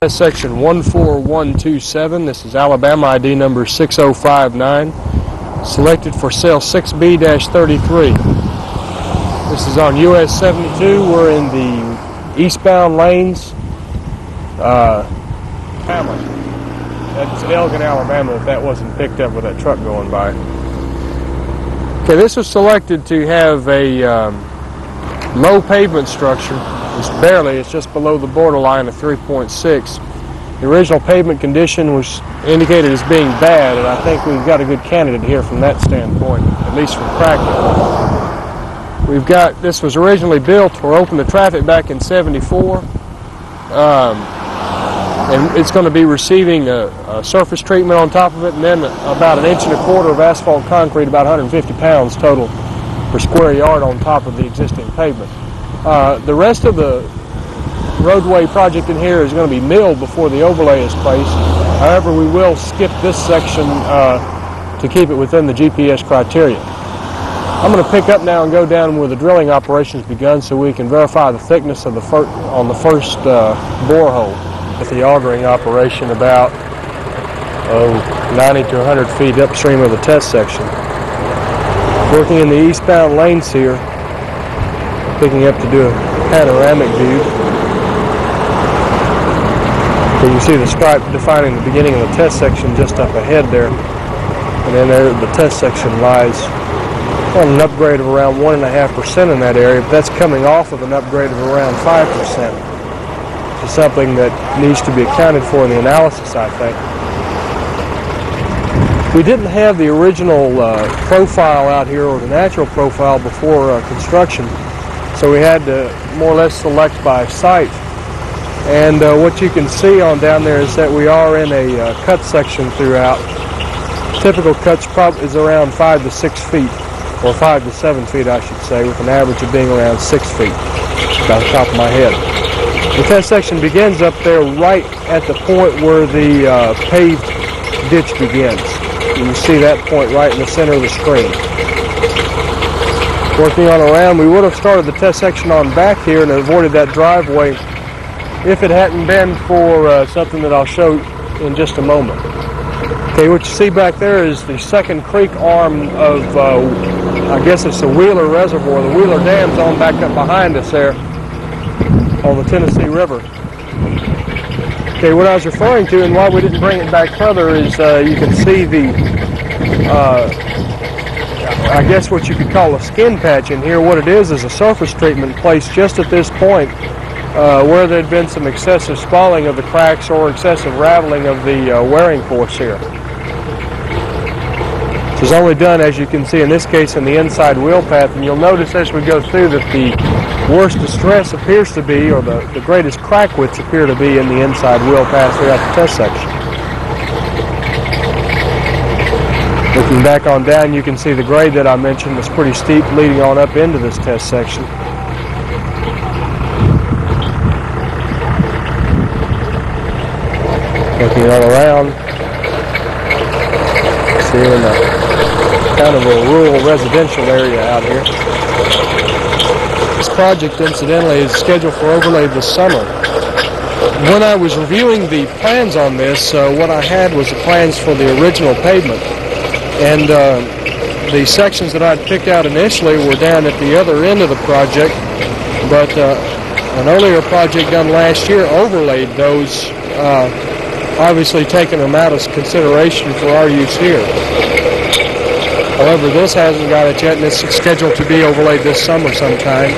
Section 14127. This is Alabama ID number 6059. Selected for sale 6B-33. This is on US 72. We're in the eastbound lanes. That's Elgin, Alabama, if that wasn't picked up with that truck going by. Okay, this was selected to have a low pavement structure. It's just below the borderline of 3.6. The original pavement condition was indicated as being bad, and I think we've got a good candidate here from that standpoint, at least from cracking. This was originally built or opened to traffic back in '74, and it's going to be receiving a surface treatment on top of it, and then about 1.25 inches of asphalt concrete, about 150 pounds total per square yard on top of the existing pavement. The rest of the roadway project in here is going to be milled before the overlay is placed. However, we will skip this section to keep it within the GPS criteria. I'm going to pick up now and go down where the drilling operations begun so we can verify the thickness of the on the first borehole with the augering operation about 90 to 100 feet upstream of the test section. Working in the eastbound lanes here, picking up to do a panoramic view. So you can see the stripe defining the beginning of the test section just up ahead there. And then there the test section lies on an upgrade of around 1.5% in that area, but that's coming off of an upgrade of around 5%. Which is something that needs to be accounted for in the analysis, I think. We didn't have the original profile out here, or the natural profile, before construction. So we had to more or less select by sight. And what you can see on down there is that we are in a cut section throughout. Typical cuts is around 5 to 6 feet, or 5 to 7 feet I should say, with an average of being around 6 feet, about the top of my head. The test section begins up there right at the point where the paved ditch begins. You can see that point right in the center of the screen. Working on around, we would have started the test section on back here and avoided that driveway if it hadn't been for something that I'll show in just a moment. Okay, what you see back there is the second creek arm of, I guess it's the Wheeler Reservoir. The Wheeler Dam's on back up behind us there on the Tennessee River. Okay, what I was referring to, and why we didn't bring it back further, is you can see the I guess what you could call a skin patch in here. What it is a surface treatment placed just at this point where there had been some excessive spalling of the cracks or excessive rattling of the wearing force here. This is only done, as you can see in this case, in the inside wheel path, and you'll notice as we go through that the worst distress appears to be, or the greatest crack widths appear to be in the inside wheel path throughout the test section. Looking back on down, you can see the grade that I mentioned was pretty steep leading on up into this test section. Looking all around, seeing kind of a rural residential area out here. This project, incidentally, is scheduled for overlay this summer. When I was reviewing the plans on this, what I had was the plans for the original pavement. And the sections that I'd picked out initially were down at the other end of the project, but an earlier project done last year overlaid those, obviously taking them out of consideration for our use here. However, this hasn't got it yet, and it's scheduled to be overlaid this summer sometime.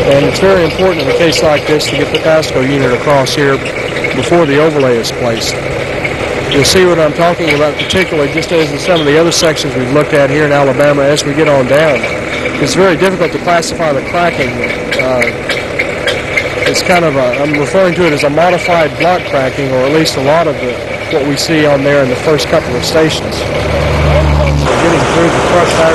And it's very important in a case like this to get the Pasco unit across here before the overlay is placed. You'll see what I'm talking about, particularly just as in some of the other sections we've looked at here in Alabama as we get on down. It's very difficult to classify the cracking. It's kind of I'm referring to it as a modified block cracking, or at least a lot of what we see on there in the first couple of stations. So getting through the crushed iron